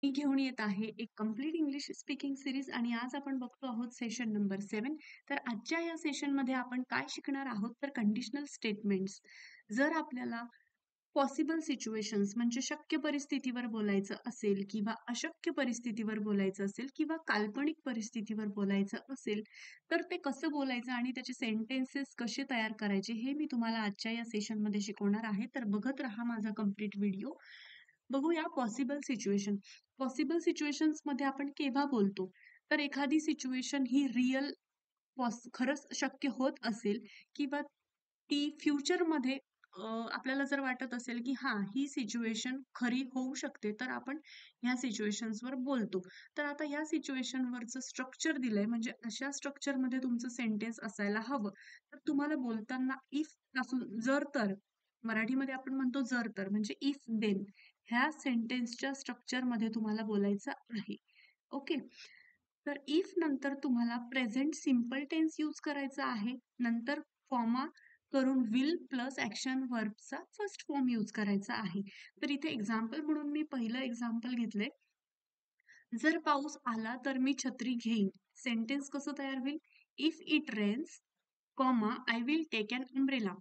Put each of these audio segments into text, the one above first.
मी घेऊन येत आहे एक कंप्लीट इंग्लिश स्पीकिंग सीरीज आणि आज आपण बघतो आहोत सेशन नंबर 7. तर आजच्या या सेशनमध्ये आपण काय शिकणार आहोत तर कंडिशनल स्टेटमेंट्स. जर आपल्याला पॉसिबल सिच्युएशन्स म्हणजे शक्य परिस्थितीवर बोलायचं असेल किंवा अशक्य परिस्थितीवर बोलायचं असेल किंवा काल्पनिक परिस्थितीवर बोलायचं असेल तर ते कसं बोलायचं आणि त्याचे सेंटेन्सेस कसे तयार करायचे हे मी तुम्हाला आजच्या या सेशनमध्ये शिकवणार आहे. तर बघत राहा माझा कंप्लीट व्हिडिओ. बघूया पॉसिबल सिच्युएशन. पॉसिबल सिच्युएशन्समध्ये आपण केव्हा बोलतो तर एखादी सिच्युएशन ही रिअल खरंच शक्य होत असेल किंवा ती फ्युचरमध्ये आपल्याला जर वाटत असेल की हां, ही सिच्युएशन खरी होऊ शकते, तर आपण ह्या सिच्युएशन्सवर बोलतो. तर आता या सिच्युएशनवरचं स्ट्रक्चर दिलंय म्हणजे अशा स्ट्रक्चरमध्ये तुमचं सेंटेन्स असायला हवं. तर तुम्हाला बोलताना इफ पासून जर तर मराठीमध्ये आपण म्हणतो जर तर म्हणजे इफ देन ह्या सेंटेन्सच्या स्ट्रक्चरमध्ये तुम्हाला बोलायचं आहे. ओके. तर इफ नंतर तुम्हाला प्रेझेंट सिंपल टेन्स यूज करायचा आहे. नंतर कॉमा करून विल प्लस ऍक्शन वर्बचा फर्स्ट फॉर्म यूज करायचा आहे. तर इथे एक्झाम्पल म्हणून मी पहिलं एक्झाम्पल घेतलंय. जर पाऊस आला तर मी छत्री घेईन. सेंटेन्स कसं तयार होईल? If it rains, comma I will take an umbrella.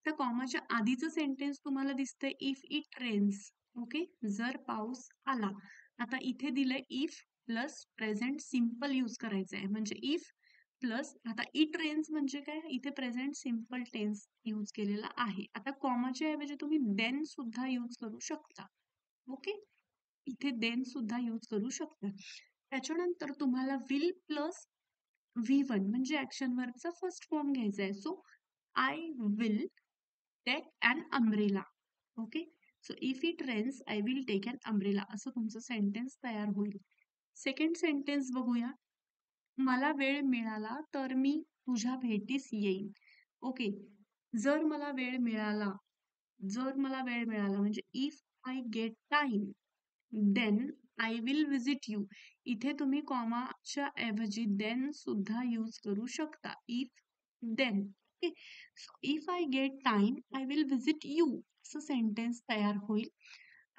त्या कॉमाच्या आधीचं सेंटेन्स तुम्हाला दिसतंय इफ इट रेन्स. ओके. जर पाऊस आला. आता इथे दिलंय if plus present simple use करायचं आहे. म्हणजे इफ प्लस आता इट रेन्स म्हणजे काय? इथे प्रेझेंट सिंपल टेन्स यूज केलेला आहे. आता कॉमाच्या ऐवजी तुम्ही देन सुद्धा यूज करू शकता. ओके. इथे देन सुद्धा यूज करू शकता. त्याच्यानंतर तुम्हाला विल प्लस V1 म्हणजे ऍक्शन वर्बचा फर्स्ट फॉर्म घ्यायचा आहे. So I will take an umbrella. Okay. So if it rains I will take an umbrella असं तुमचं सेंटेन्स तयार होईल. सेकंड सेंटेन्स बघूया. मला वेळ मिळाला तर मी तुझ्या भेटीस येईन. ओके. जर मला वेळ मिळाला, जर मला वेळ मिळाला म्हणजे if I get time then I will visit you. इथे तुम्ही कॉमाच्या ऐवजी देन सुद्धा यूज करू शकता. If then. Okay. So if I get time I will visit you असं सेंटेन्स तयार होईल.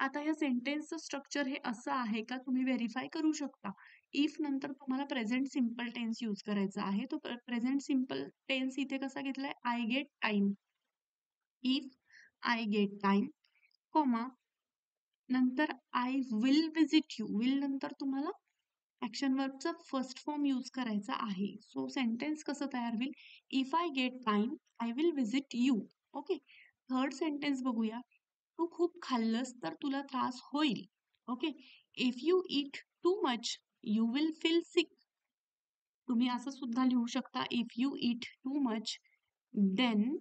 आता या सेंटेन्सचं स्ट्रक्चर हे असं आहे का तुम्ही व्हेरीफाय करू शकता. इफ नंतर तुम्हाला प्रेझेंट सिंपल टेन्स यूज करायचा आहे. तो प्रेझेंट सिंपल टेन्स इथे कसा घेतलाय? I get time. If I get time, comma नंतर I will visit you. Will नंतर तुम्हाला ऍक्शन वर्बचा फर्स्ट फॉर्म यूज करायचा आहे. सो सेंटेन्स कसं तयार होईल? If I get time I will visit you. Okay. Third sentence बघूया. तू खूप खाल्लंस तर तुला त्रास होईल. Okay. If you eat too much you will feel sick. तुम्ही असं सुद्धा लिहू शकता. If you eat too much then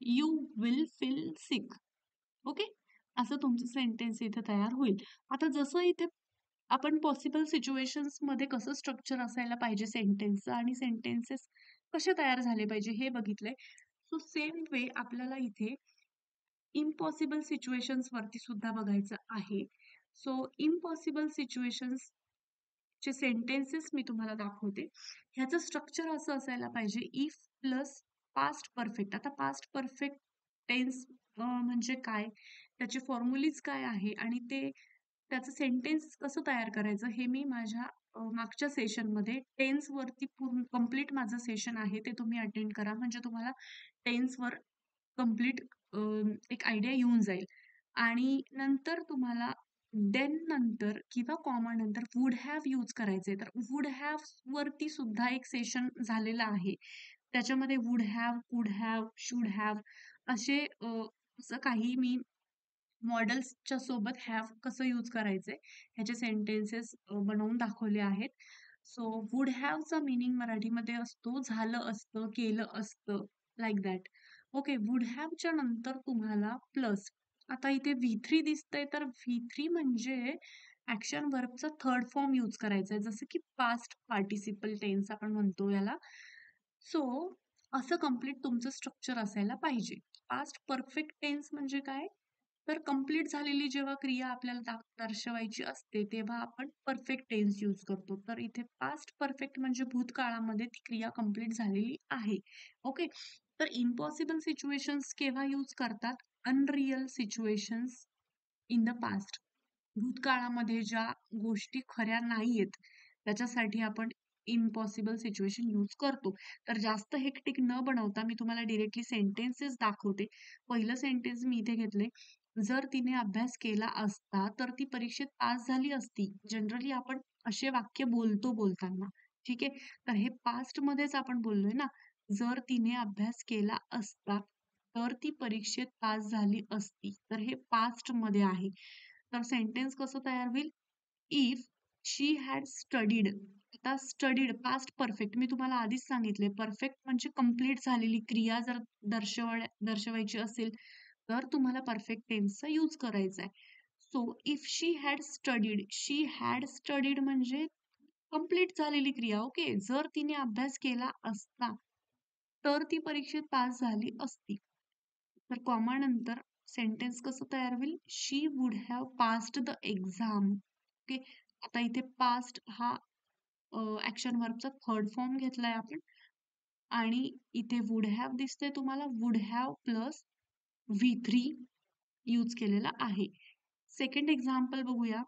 you will feel sick. Okay. असं तुमचं सेंटेन्स इथे तयार होईल. आता जसं इथे आपण पॉसिबल सिच्युएशन्स मध्ये कसं स्ट्रक्चर असायला पाहिजे सेंटेन्सचं आणि सेंटेन्सेस कसे तयार झाले पाहिजे हे बघितलंय. सो सेम वे आपल्याला इथे इम्पॉसिबल सिच्युएशन्स वरती सुद्धा बघायचं आहे. सो इम्पॉसिबल सिच्युएशन्स चे सेंटेन्सेस मी तुम्हाला दाखवते. ह्याचं स्ट्रक्चर असं असायला पाहिजे इफ प्लस पास्ट परफेक्ट. आता पास्ट परफेक्ट टेन्स म्हणजे काय? त्याचे फॉर्म्युलीज काय आहे आणि ते त्याचं सेंटेन्स कसं तयार करायचं हे मी माझ्या मागच्या सेशनमध्ये टेन्स वरती पूर्ण कंप्लीट माझं सेशन आहे ते तुम्ही अटेंड करा म्हणजे तुम्हाला टेन्सवर कंप्लीट एक आयडिया येऊन जाईल. आणि नंतर तुम्हाला देन नंतर किंवा कॉमा नंतर वुड हॅव यूज करायचंय. तर वुड हॅव वरती सुद्धा एक सेशन झालेलं आहे. त्याच्यामध्ये वुड हॅव, कुड हॅव, शुड हॅव असे असं काही मी मॉडेल्सच्या सोबत हॅव कसं यूज करायचंय ह्याचे सेंटेन्सेस बनवून दाखवले आहेत. सो वुड हॅवचा मीनिंग मराठीमध्ये असतो झालं असतं, केलं असतं, लाइक दॅट. ओके. वुड हॅवच्या नंतर तुम्हाला प्लस. आता इथे V3 दिसतंय तर V3 म्हणजे ऍक्शन वर्बचा थर्ड फॉर्म यूज करायचा आहे जसं की पास्ट पार्टिसिपल टेन्स आपण म्हणतो याला. सो असं कंप्लीट तुमचं स्ट्रक्चर असायला पाहिजे. पास्ट परफेक्ट टेन्स म्हणजे काय? तर कंप्लीट झालेली जेव्हा क्रिया आपल्याला दर्शवायची असते तेव्हा आपण परफेक्ट टेन्स यूज करतो. तर इथे पास्ट परफेक्ट म्हणजे भूतकाळामध्ये ती क्रिया कंप्लीट झालेली आहे. ओके. तर इम्पॉसिबल सिच्युएशन्स केव्हा यूज करतात? Unreal situations in the past. भूतकाळामध्ये ज्या गोष्टी खऱ्या नाहीयेत त्याच्यासाठी आपण इम्पॉसिबल सिच्युएशन यूज करतो. तर जास्त हेक्टिक न बनवता मी तुम्हाला डायरेक्टली सेंटेन्सेस दाखवते. पहिलं सेंटेन्स मी इथे घेतले. जर तिने अभ्यास केला असता तर ती परीक्षेत पास झाली असती. जनरली आपण असे वाक्य बोलतो बोलताना. ठीक आहे. तर हे पास्ट मध्येच आपण बोललोय ना. जर तिने अभ्यास केला असता तर ती परीक्षेत पास झाली असती. तर हे पास्ट मध्ये आहे. तर सेंटेन्स कसं तयार होईल? If she had studied. आता स्टडीड पास्ट परफेक्ट मी तुम्हाला आधीच सांगितले. परफेक्ट म्हणजे कंप्लीट झालेली क्रिया जर दर्शवायची असेल तर तुम्हाला परफेक्ट टेन्सचा यूज करायचा आहे. So if she had studied म्हणजे कंप्लीट झालेली क्रिया. ओके. जर तिने अभ्यास केला असता तर ती परीक्षेत पास झाली असती. तर कॉमा नंतर सेंटेन्स कसं तयार होईल? She would have passed the exam. Okay. आता इथे पास्ट हा ऍक्शन वर्बचा थर्ड फॉर्म घेतलाय आपण आणि इथे वुड हॅव दिसतंय तुम्हाला. Would have plus V3 use केलेला आहे. सेकंड एक्झाम्पल बघूया.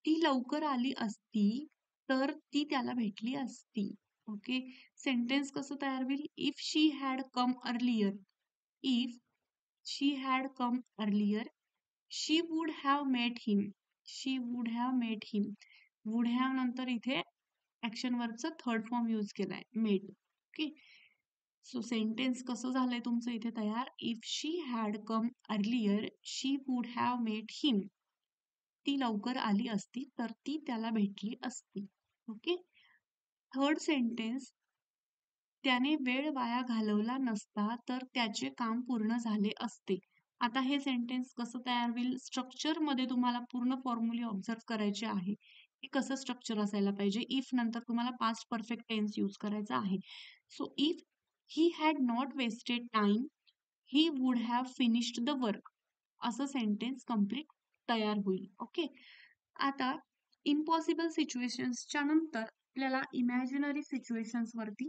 ती लवकर आली असती तर ती त्याला भेटली असती. ओके. सेंटेन्स कसं तयार होईल? If she had come earlier. If she had come earlier she would have met him. She would have met him. Would have नंतर इथे ऍक्शन वर्बचा थर्ड फॉर्म यूज केलाय मेट. ओके. सो सेंटेन्स कसं झालंय तुमचं इथे तयार? If she had come earlier she would have met him. ती लवकर आली असती तर ती त्याला भेटली असती. ओके. थर्ड सेंटेन्स त्याने वेळ वाया घालवला नसता तर त्याचे काम पूर्ण झाले असते. आता हे सेंटेन्स कसं तयार होईल? स्ट्रक्चर मध्ये तुम्हाला पूर्ण फॉर्म्युले ऑब्झर्व करायचे आहे की कसं स्ट्रक्चर असायला पाहिजे. इफ नंतर तुम्हाला पास्ट परफेक्ट टेन्स यूज करायचा आहे. So if he had not wasted time he would have finished the work. असं सेंटेन्स कंप्लीट तयार होईल. ओके. आता इम्पॉसिबल सिच्युएशन्सच्या नंतर आपल्याला इमॅजिनरी सिच्युएशन्स वरती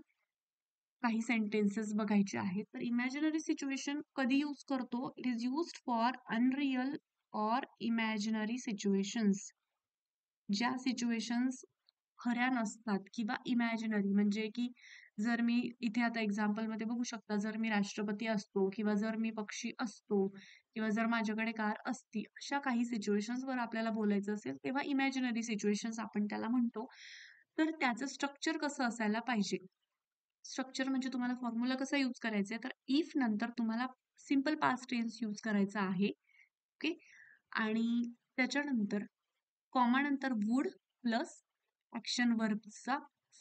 काही सेंटेन्सेस बघायचे आहेत. तर इमॅजिनरी सिच्युएशन कधी यूज करतो? It is used for unreal or imaginary situations. ज्या सिच्युएशन्स खऱ्या नसतात किंवा इमॅजिनरी म्हणजे की जर मी इथे आता एक्झाम्पल मध्ये बघू शकता, जर मी राष्ट्रपती असतो किंवा जर मी पक्षी असतो किंवा जर माझ्याकडे कार असती, अशा काही सिच्युएशन्स वर आपल्याला बोलायचं असेल तेव्हा इमॅजिनरी सिच्युएशन्स आपण त्याला म्हणतो. तर त्याचं स्ट्रक्चर कसं असायला पाहिजे? स्ट्रक्चर म्हणजे तुम्हाला फॉर्म्युला कसा यूज करायचा आहे? तर इफ नंतर तुम्हाला सिंपल पास्ट टेन्स यूज करायचा आहे. ओके. आणि त्याच्यानंतर कॉमा नंतर वुड प्लस ऍक्शन वर्बचा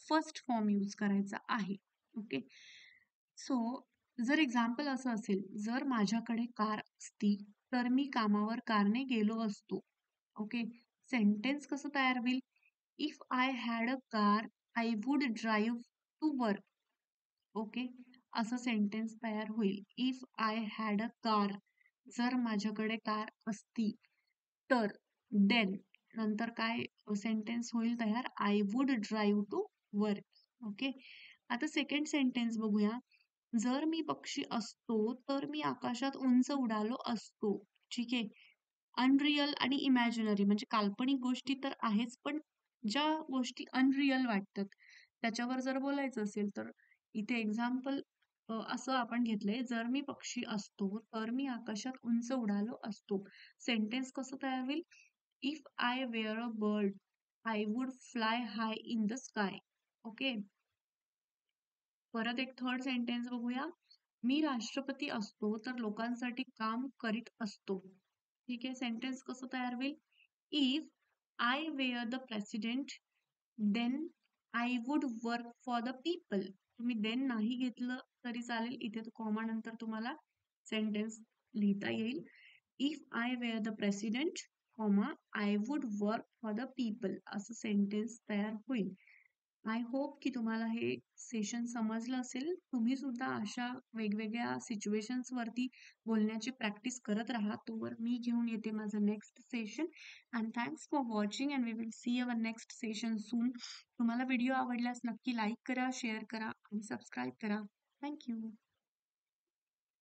फर्स्ट फॉर्म यूज करायचा आहे. ओके. सो जर एक्झाम्पल असं असेल, जर माझ्याकडे कार असती तर मी कामावर कारने गेलो असतो. ओके. सेंटेन्स कसं तयार होईल? If I had a car I would drive to work. Okay. असं सेंटेन्स तयार होईल. If I had a car. जर माझ्याकडे कार असती तर देन नंतर काय सेंटेन्स होईल तयार? I would drive to work. Okay. आता सेकंड सेंटेन्स बघूया. जर मी पक्षी असतो तर मी आकाशात उंच उडालो असतो. ठीक आहे. अनरियल आणि इमॅजिनरी म्हणजे काल्पनिक गोष्टी तर आहेच, पण ज्या गोष्टी अनरियल वाटतात त्याच्यावर जर बोलायचं असेल तर इथे एक्झाम्पल असं आपण घेतलंय. जर मी पक्षी असतो तर मी आकाशात उंच उडालो असतो. सेंटेन्स कसं तयार होईल? If I were a bird I would fly high in the sky. Okay. परत एक थर्ड सेंटेन्स बघूया. मी राष्ट्रपती असतो तर लोकांसाठी काम करीत असतो. ठीक आहे. सेंटेन्स कसं तयार होईल? If I were the president then I would work for the people. तुम्ही देन नाही घेतलं तरी चालेल. इथे कॉमा नंतर तुम्हाला सेंटेन्स लिहिता येईल. If I were the president comma I would work for the people असं सेंटेन्स तयार होईल. आय होप की तुम्हाला हे सेशन समजलं असेल. तुम्ही सुद्धा अशा वेगवेगळ्या सिच्युएशन्स वरती बोलण्याची प्रॅक्टिस करत राहा. तोवर मी घेऊन येते माझं next session. And thanks for watching and we will see our next session soon. तुम्हाला व्हिडिओ आवडल्यास नक्की लाईक करा, शेअर करा आणि सबस्क्राईब करा. थँक्यू.